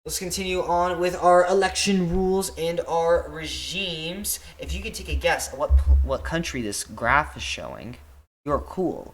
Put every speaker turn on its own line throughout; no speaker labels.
Let's continue on with our election rules and our regimes. If you could take a guess at what country this graph is showing, you're cool.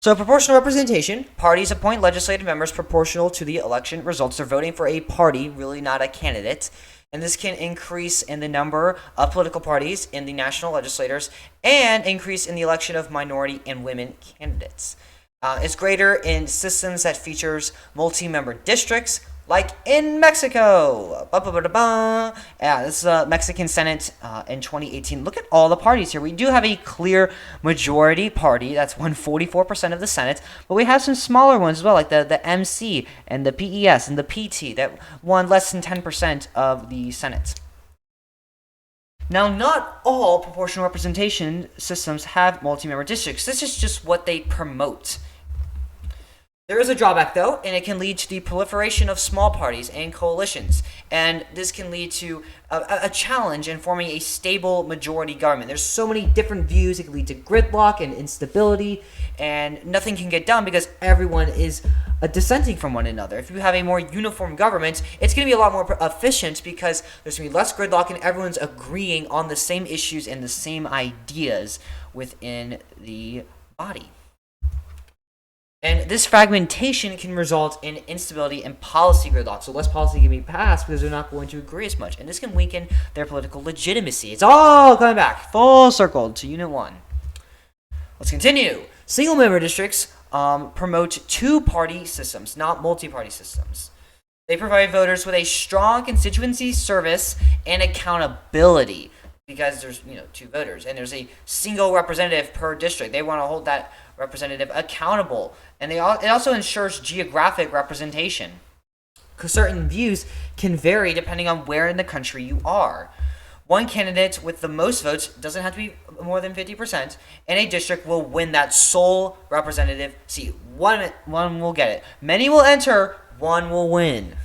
So proportional representation, parties appoint legislative members proportional to the election results. They're voting for a party, really not a candidate. And this can increase in the number of political parties in the national legislators and increase in the election of minority and women candidates. It's greater in systems that features multi-member districts, like in Mexico. Yeah, this is a Mexican Senate in 2018. Look at all the parties here. We do have a clear majority party. That's won 44% of the Senate. But we have some smaller ones as well, like the MC and the PES and the PT that won less than 10% of the Senate. Now, not all proportional representation systems have multi-member districts. This is just what they promote. There is a drawback, though, and it can lead to the proliferation of small parties and coalitions. And this can lead to a challenge in forming a stable majority government. There's so many different views. It can lead to gridlock and instability, and nothing can get done because everyone is dissenting from one another. If you have a more uniform government, it's going to be a lot more efficient because there's going to be less gridlock and everyone's agreeing on the same issues and the same ideas within the body. And this fragmentation can result in instability and policy gridlock. So less policy can be passed because they're not going to agree as much. And this can weaken their political legitimacy. It's all coming back, full circle to Unit 1. Let's continue. Single-member districts promote two-party systems, not multi-party systems. They provide voters with a strong constituency service and accountability because there's two voters and there's a single representative per district. They want to hold that representative accountable, and it also ensures geographic representation. Because certain views can vary depending on where in the country you are. One candidate with the most votes doesn't have to be more than 50%, and a district will win that sole representative seat. One will get it. Many will enter, one will win.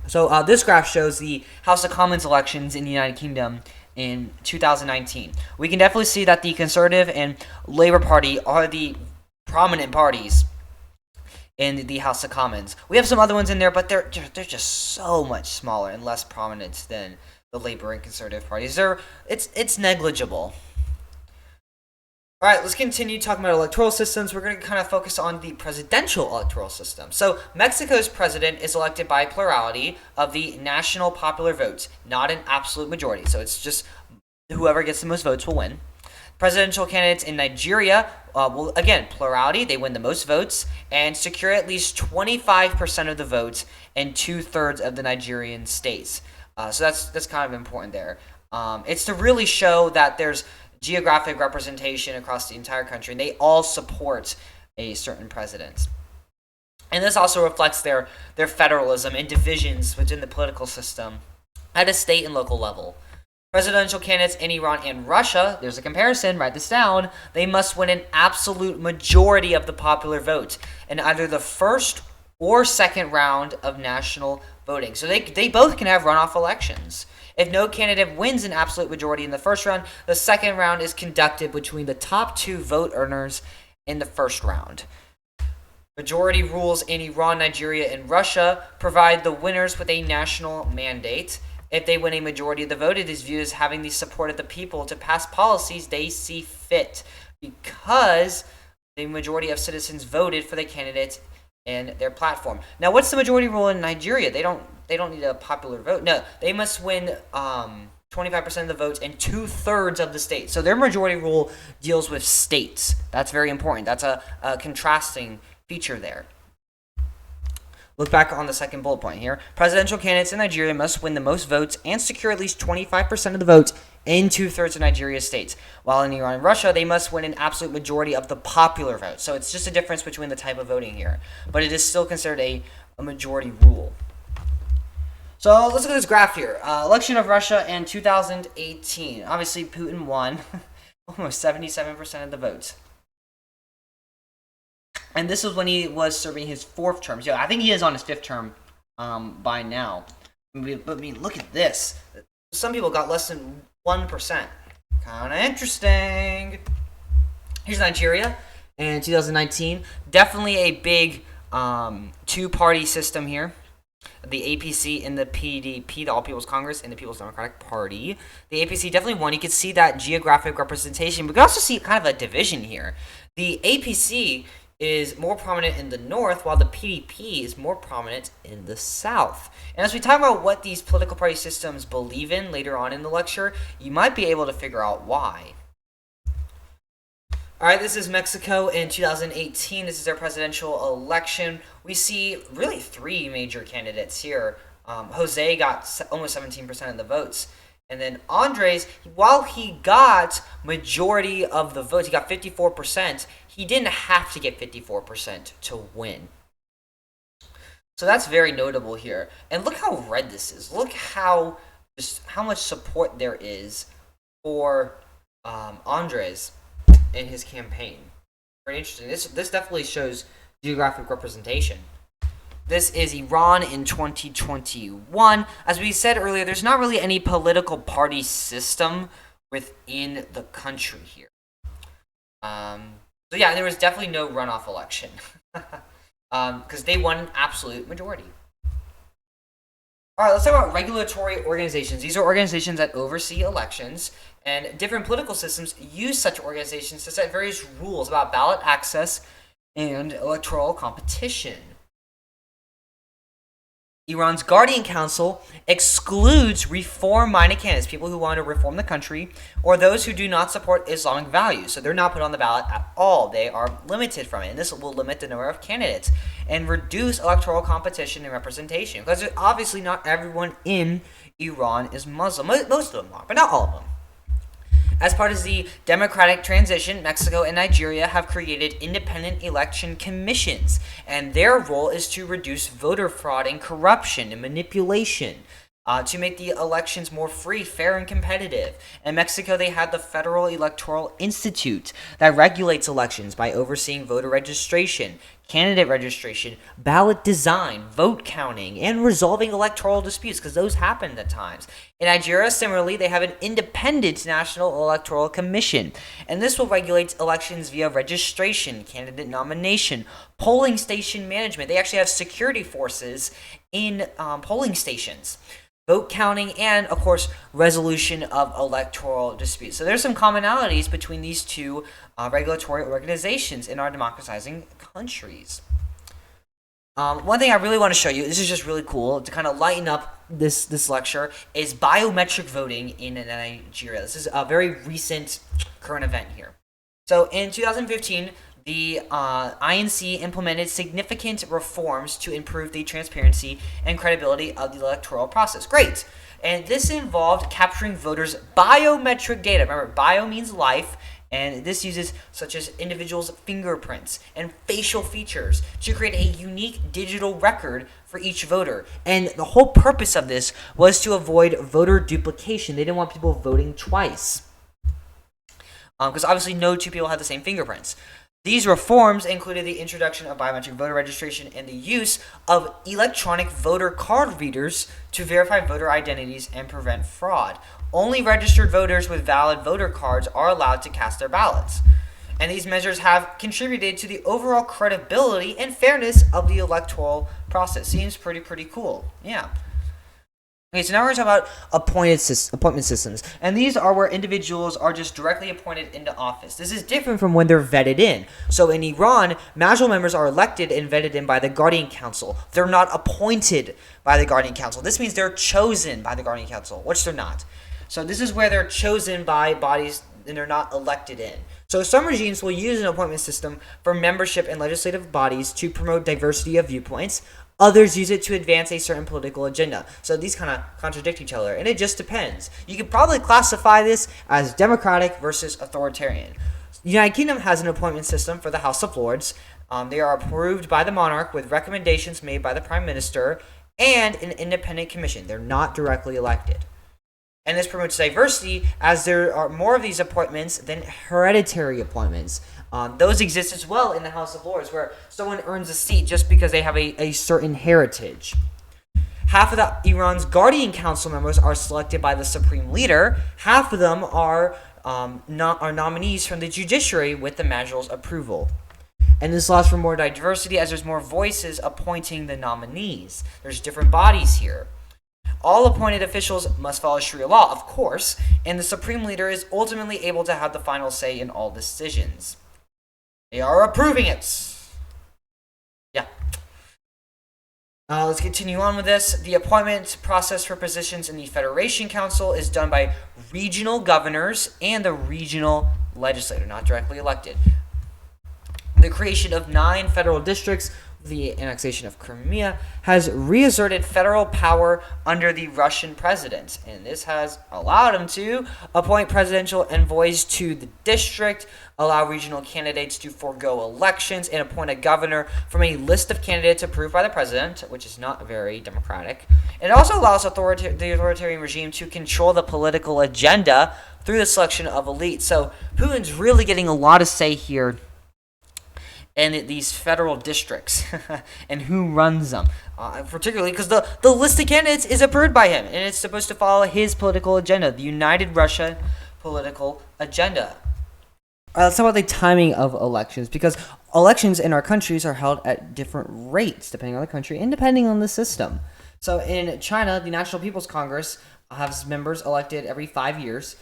So this graph shows the House of Commons elections in the United Kingdom in 2019. We can definitely see that the Conservative and Labour Party are the prominent parties in the House of Commons. We have some other ones in there, but they're just so much smaller and less prominent than the Labour and Conservative parties. It's negligible. All right, let's continue talking about electoral systems. We're going to kind of focus on the presidential electoral system. So Mexico's president is elected by plurality of the national popular votes, not an absolute majority. So it's just whoever gets the most votes will win. Presidential candidates in Nigeria will, again, plurality. They win the most votes and secure at least 25% of the votes in 2/3 of the Nigerian states. So that's kind of important there. It's to really show that there's geographic representation across the entire country, and they all support a certain president. And this also reflects their federalism and divisions within the political system at a state and local level. Presidential candidates in Iran and Russia, there's a comparison, write this down, they must win an absolute majority of the popular vote in either the first or second round of national voting. So they both can have runoff elections. If no candidate wins an absolute majority in the first round, the second round is conducted between the top two vote earners in the first round. Majority rules in Iran, Nigeria, and Russia provide the winners with a national mandate. If they win a majority of the vote, it is viewed as having the support of the people to pass policies they see fit because the majority of citizens voted for the candidate and their platform. Now, what's the majority rule in Nigeria? They don't need a popular vote. No, they must win 25% of the votes in 2/3 of the states. So their majority rule deals with states. That's very important. That's a contrasting feature there. Look back on the second bullet point here. Presidential candidates in Nigeria must win the most votes and secure at least 25% of the votes in 2/3 of Nigeria's states. While in Iran and Russia, they must win an absolute majority of the popular vote. So it's just a difference between the type of voting here. But it is still considered a majority rule. So let's look at this graph here. Election of Russia in 2018. Obviously, Putin won almost 77% of the votes. And this was when he was serving his 4th term. So I think he is on his 5th term by now. But I mean, look at this. Some people got less than 1%. Kind of interesting. Here's Nigeria in 2019. Definitely a big two-party system here. The APC and the PDP, the All People's Congress, and the People's Democratic Party. The APC definitely won. You can see that geographic representation. We can also see kind of a division here. The APC is more prominent in the north, while the PDP is more prominent in the south. And as we talk about what these political party systems believe in later on in the lecture, you might be able to figure out why. All right, this is Mexico in 2018. This is their presidential election. We see really three major candidates here. Jose got almost 17% of the votes. And then Andres, while he got majority of the votes, he got 54%, he didn't have to get 54% to win. So that's very notable here. And look how red this is. Look how much support there is for Andres in his campaign. Very interesting. This definitely shows geographic representation. This is Iran in 2021. As we said earlier, there's not really any political party system within the country here. So yeah, there was definitely no runoff election because they won an absolute majority. All right, let's talk about regulatory organizations. These are organizations that oversee elections, and different political systems use such organizations to set various rules about ballot access and electoral competition. Iran's Guardian Council excludes reform-minded candidates, people who want to reform the country, or those who do not support Islamic values. So they're not put on the ballot at all. They are limited from it, and this will limit the number of candidates and reduce electoral competition and representation. Because obviously not everyone in Iran is Muslim. Most of them are, but not all of them. As part of the democratic transition, Mexico and Nigeria have created independent election commissions, and their role is to reduce voter fraud and corruption and manipulation, to make the elections more free, fair, and competitive. In Mexico, they had the Federal Electoral Institute that regulates elections by overseeing voter registration, candidate registration, ballot design, vote counting, and resolving electoral disputes, because those happen at times. In Nigeria, similarly, they have an independent National Electoral Commission, and this will regulate elections via registration, candidate nomination, polling station management. They actually have security forces in polling stations, vote counting, and, of course, resolution of electoral disputes. So there's some commonalities between these two regulatory organizations in our democratizing countries. One thing I really want to show you, this is just really cool, to kind of lighten up this lecture, is biometric voting in Nigeria. This is a very recent current event here. So in 2015, the INC implemented significant reforms to improve the transparency and credibility of the electoral process. Great. And this involved capturing voters' biometric data. Remember, bio means life, and this uses such as individuals' fingerprints and facial features to create a unique digital record for each voter. And the whole purpose of this was to avoid voter duplication. They didn't want people voting twice, because obviously no two people had the same fingerprints. These reforms included the introduction of biometric voter registration and the use of electronic voter card readers to verify voter identities and prevent fraud. Only registered voters with valid voter cards are allowed to cast their ballots. And these measures have contributed to the overall credibility and fairness of the electoral process. Seems pretty cool. Yeah. Okay, so now we're going to talk about appointment systems. And these are where individuals are just directly appointed into office. This is different from when they're vetted in. So in Iran, Majlis members are elected and vetted in by the Guardian Council. They're not appointed by the Guardian Council. This means they're chosen by the Guardian Council, which they're not. So this is where they're chosen by bodies and they're not elected in. So some regimes will use an appointment system for membership in legislative bodies to promote diversity of viewpoints. Others use it to advance a certain political agenda. So these kind of contradict each other, and it just depends. You could probably classify this as democratic versus authoritarian. The United Kingdom has an appointment system for the House of Lords. They are approved by the monarch with recommendations made by the Prime Minister and an independent commission. They're not directly elected. And this promotes diversity as there are more of these appointments than hereditary appointments. Those exist as well in the House of Lords, where someone earns a seat just because they have a certain heritage. Half of Iran's Guardian Council members are selected by the supreme leader. Half of them are nominees from the judiciary with the Majlis' approval. And this allows for more diversity as there's more voices appointing the nominees. There's different bodies here. All appointed officials must follow Sharia law, of course, and the supreme leader is ultimately able to have the final say in all decisions. They are approving it. Yeah. Let's continue on with this. The appointment process for positions in the Federation Council is done by regional governors and the regional legislator, not directly elected. The creation of 9 federal districts, the annexation of Crimea, has reasserted federal power under the Russian president, and this has allowed him to appoint presidential envoys to the district, allow regional candidates to forego elections, and appoint a governor from a list of candidates approved by the president, which is not very democratic. It also allows the authoritarian regime to control the political agenda through the selection of elites. So Putin's really getting a lot of say here in these federal districts and who runs them, particularly because the list of candidates is approved by him, and it's supposed to follow his political agenda, the United Russia political agenda. Let's talk about the timing of elections, because elections in our countries are held at different rates depending on the country and depending on the system. So in China, the National People's Congress has members elected every 5 years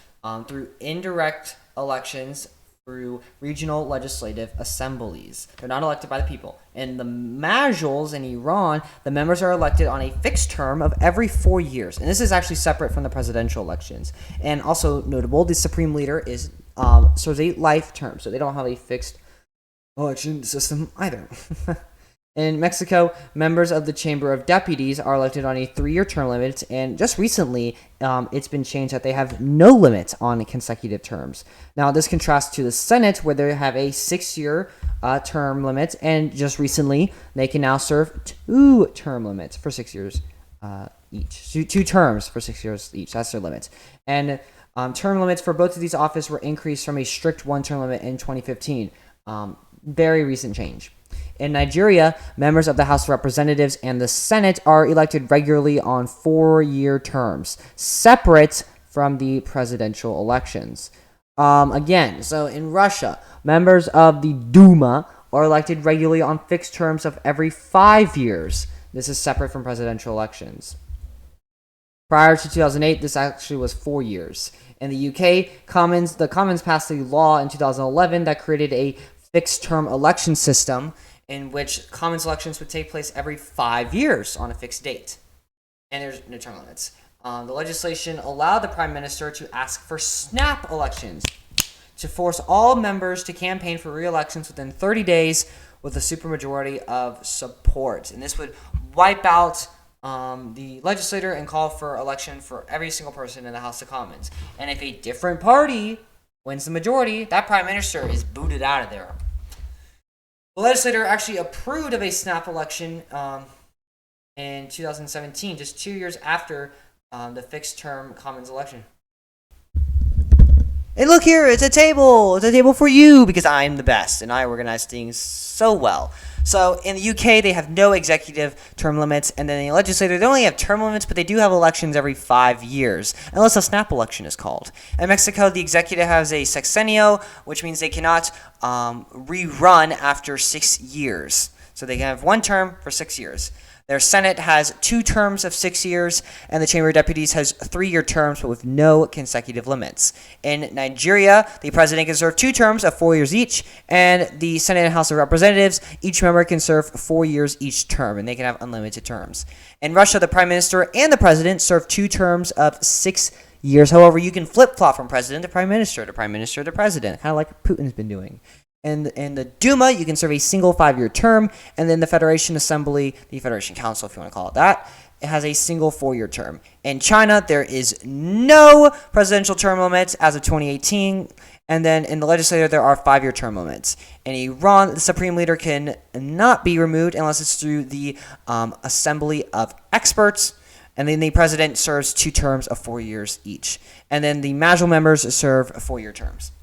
through indirect elections through regional legislative assemblies. They're not elected by the people. In the Majles in Iran, the members are elected on a fixed term of every 4 years. And this is actually separate from the presidential elections. And also notable, the supreme leader is serves a life term, so they don't have a fixed election system either. In Mexico, members of the Chamber of Deputies are elected on a 3-year term limit, and just recently, it's been changed that they have no limit on consecutive terms. Now, this contrasts to the Senate, where they have a 6-year term limit, and just recently, they can now serve 2 term limits for 6 years each. 2 terms for 6 years each. That's their limit. And term limits for both of these offices were increased from a strict 1-term limit in 2015. Very recent change. In Nigeria, members of the House of Representatives and the Senate are elected regularly on 4-year terms, separate from the presidential elections. Again, so in Russia, members of the Duma are elected regularly on fixed terms of every 5 years. This is separate from presidential elections. Prior to 2008, this actually was 4 years. In the UK, the Commons passed a law in 2011 that created a fixed-term election system in which Commons elections would take place every 5 years on a fixed date. And there's no term limits. The legislation allowed the Prime Minister to ask for snap elections to force all members to campaign for re-elections within 30 days with a supermajority of support. And this would wipe out the legislator and call for election for every single person in the House of Commons. And if a different party wins the majority, that Prime Minister is booted out of there. The legislature actually approved of a snap election in 2017, just 2 years after the fixed-term Commons election. And look here, it's a table. It's a table for you because I'm the best and I organize things so well. So in the UK, they have no executive term limits, and then the legislature, they only have term limits, but they do have elections every 5 years, unless a snap election is called. In Mexico, the executive has a sexenio, which means they cannot rerun after 6 years. So they can have 1 term for 6 years. Their Senate has 2 terms of 6 years, and the Chamber of Deputies has 3-year terms, but with no consecutive limits. In Nigeria, the president can serve 2 terms of 4 years each, and the Senate and House of Representatives, each member can serve 4 years each term, and they can have unlimited terms. In Russia, the prime minister and the president serve 2 terms of 6 years. However, you can flip-flop from president to prime minister to president, kind of like Putin's been doing. And in the Duma, you can serve a single 5-year term, and then the Federation Assembly, the Federation Council, if you want to call it that, it has a single 4-year term. In China, there is no presidential term limits as of 2018, and then in the legislature, there are 5-year term limits. In Iran, the supreme leader can not be removed unless it's through the Assembly of Experts, and then the president serves 2 terms of 4 years each. And then the Majel members serve 4-year terms.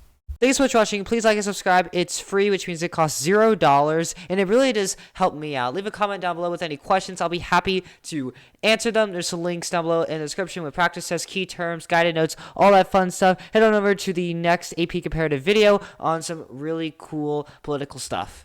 Thanks so much for watching. Please like and subscribe. It's free, which means it costs $0, and it really does help me out. Leave a comment down below with any questions. I'll be happy to answer them. There's some links down below in the description with practice tests, key terms, guided notes, all that fun stuff. Head on over to the next AP Comparative video on some really cool political stuff.